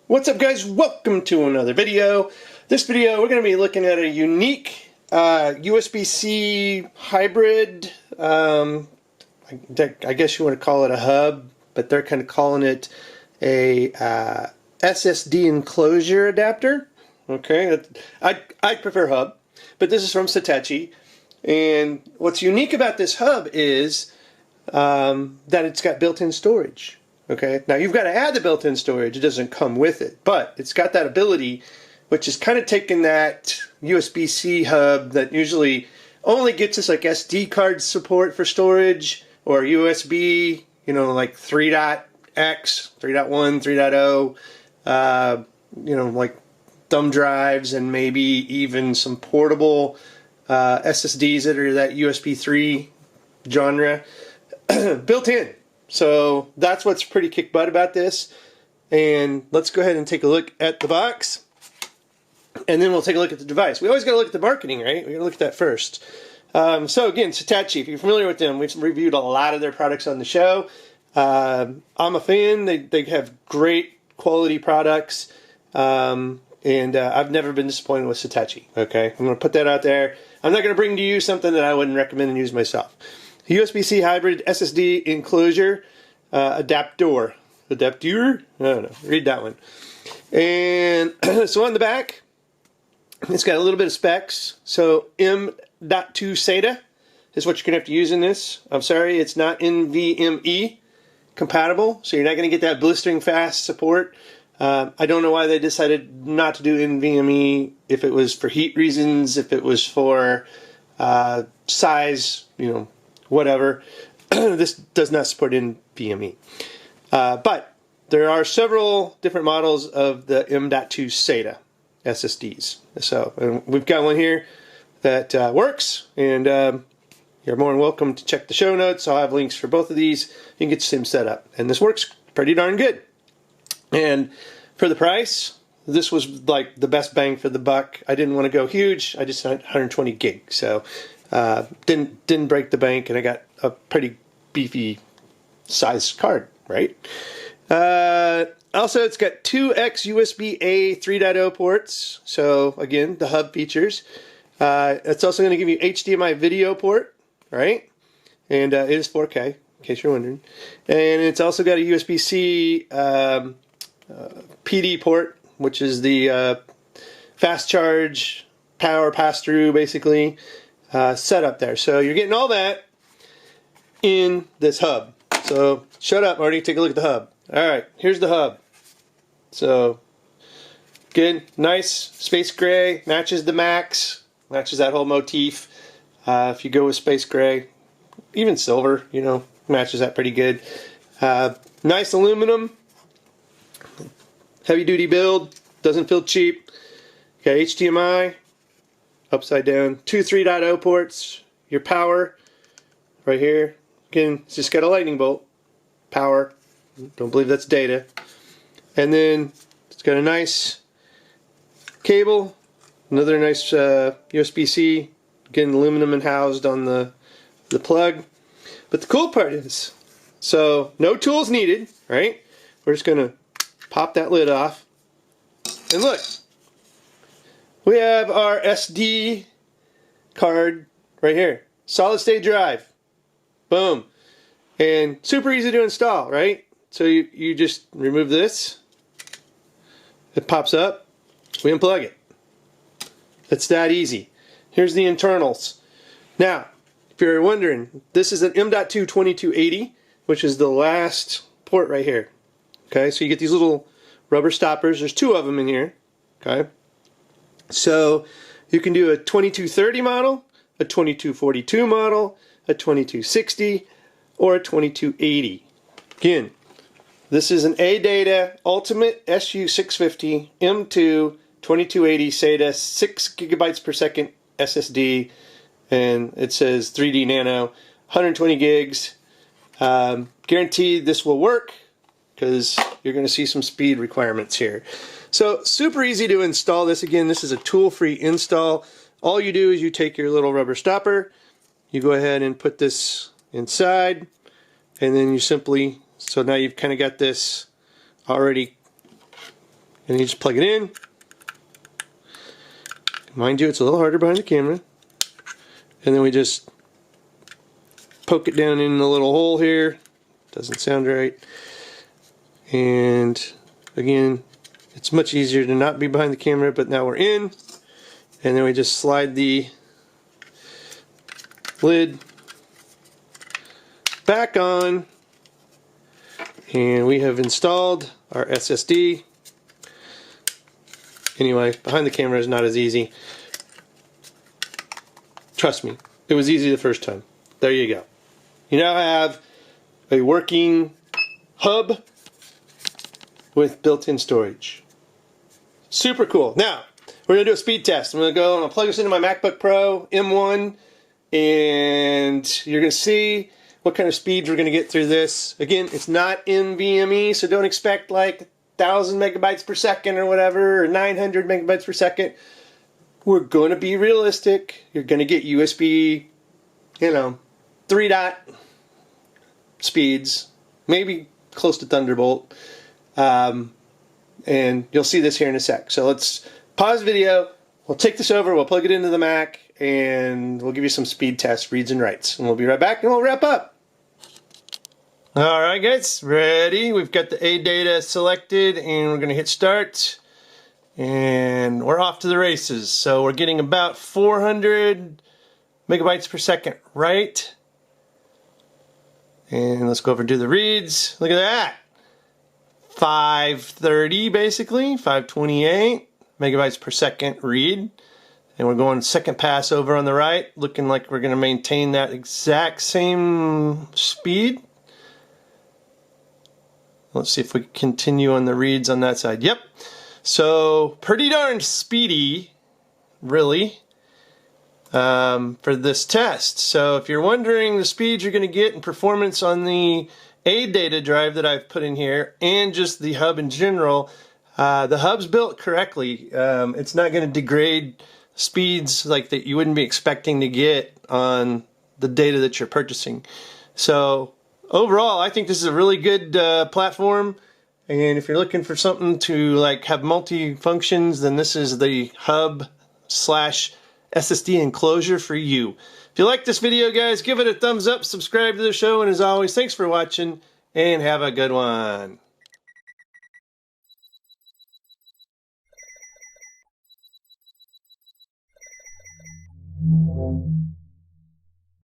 What's up, guys? Welcome to another video. This video we're going to be looking at a unique USB-C hybrid, I guess you want to call it a hub, but they're kind of calling it a SSD enclosure adapter. Okay, I prefer hub, but this is from Satechi, and what's unique about this hub is that it's got built-in storage. Okay, now you've got to add the built-in storage, it doesn't come with it, but it's got that ability, which is kind of taking that USB-C hub that usually only gets us like SD card support for storage, or USB, you know, like 3.x, 3.1, 3.0, you know, like thumb drives, and maybe even some portable SSDs that are that USB 3 genre built in. So that's what's pretty kick butt about this. And let's go ahead and take a look at the box, and then we'll take a look at the device. We always got to look at the marketing, right? We got to look at that first. So again, Satechi, if you're familiar with them, we've reviewed a lot of their products on the show. I'm a fan. They have great quality products, and I've never been disappointed with Satechi. Okay, I'm going to put that out there. I'm not going to bring to you something that I wouldn't recommend and use myself. USB-C hybrid SSD enclosure adapter. Adapter? I don't know. Read that one. And so on the back, it's got a little bit of specs. So M.2 SATA is what you're going to have to use in this. I'm sorry, it's not NVME compatible, so you're not going to get that blistering fast support. I don't know why they decided not to do NVMe, if it was for heat reasons, if it was for size, you know, whatever. This does not support NVMe. But there are several different models of the M.2 SATA SSDs. So we've got one here that works, and you're more than welcome to check the show notes. I'll have links for both of these. You can get the same setup, and this works pretty darn good. And for the price, this was like the best bang for the buck. I didn't want to go huge. I just had 120 gig, so didn't break the bank, and I got a pretty beefy size card, right? Also, it's got 2x USB-A 3.0 ports. So again, the hub features. It's also going to give you HDMI video port, right? And it is 4K, in case you're wondering. And it's also got a USB-C PD port, which is the fast charge power pass-through, basically, set up there. So you're getting all that in this hub. So shut up, Marty, take a look at the hub. Alright, here's the hub. So good, nice space gray, matches the Macs, matches that whole motif. If you go with space gray, even silver, you know, matches that pretty good. Nice aluminum, heavy duty build, doesn't feel cheap. Got HDMI, upside down, 2 3.0 ports, your power right here. Again, it's just got a lightning bolt, power, don't believe that's data. And then it's got a nice cable, another nice USB-C, again aluminum and housed on the plug. But the cool part is, so no tools needed, right? We're just going to pop that lid off, and look, we have our SD card right here, solid state drive, boom, and super easy to install, right? So you just remove this, it pops up, we unplug it. It's that easy. Here's the internals. Now, if you're wondering, this is an M.2 2280, which is the last port right here. Okay, so you get these little rubber stoppers. There's 2 of them in here. Okay, so you can do a 2230 model, a 2242 model, a 2260, or a 2280. Again, this is an ADATA Ultimate SU650 M2 2280 SATA 6 gigabytes per second SSD, and it says 3D Nano, 120 gigs. Guaranteed this will work, because you're going to see some speed requirements here. So super easy to install this. Again, this is a tool-free install. All you do is you take your little rubber stopper, you go ahead and put this inside, and then you simply So now you've kind of got this already, and you just plug it in. Mind you, it's a little harder behind the camera. And then we just poke it down in the little hole here. Doesn't sound right. And again, it's much easier to not be behind the camera, but now we're in. And then we just slide the lid back on. And we have installed our SSD. Anyway, behind the camera is not as easy. Trust me, it was easy the first time. There you go. You now have a working hub with built-in storage. Super cool. Now, we're going to do a speed test. I'm going to plug this into my MacBook Pro M1, and you're going to see what kind of speeds we're going to get through this. Again, it's not NVMe, so don't expect like 1,000 megabytes per second or whatever, or 900 megabytes per second. We're going to be realistic. You're going to get USB, 3-dot speeds, maybe close to Thunderbolt. And you'll see this here in a sec. So let's pause the video. We'll take this over. We'll plug it into the Mac, and we'll give you some speed tests, reads and writes. And we'll be right back, and we'll wrap up. Alright guys, ready? We've got the A data selected, and we're going to hit start. And we're off to the races. So we're getting about 400 megabytes per second, right? And let's go over and do the reads. Look at that. 530 basically, 528 megabytes per second read. And we're going second pass over on the right, looking like we're going to maintain that exact same speed. Let's see if we can continue on the reads on that side. Yep. So pretty darn speedy, really, for this test. So if you're wondering the speeds you're going to get in performance on the A data drive that I've put in here, and just the hub in general, the hub's built correctly. It's not going to degrade speeds like that you wouldn't be expecting to get on the data that you're purchasing. So overall, I think this is a really good platform. And if you're looking for something to like have multi-functions, then this is the hub/SSD enclosure for you. If you like this video, guys, give it a thumbs up, subscribe to the show, and as always, thanks for watching, and have a good one.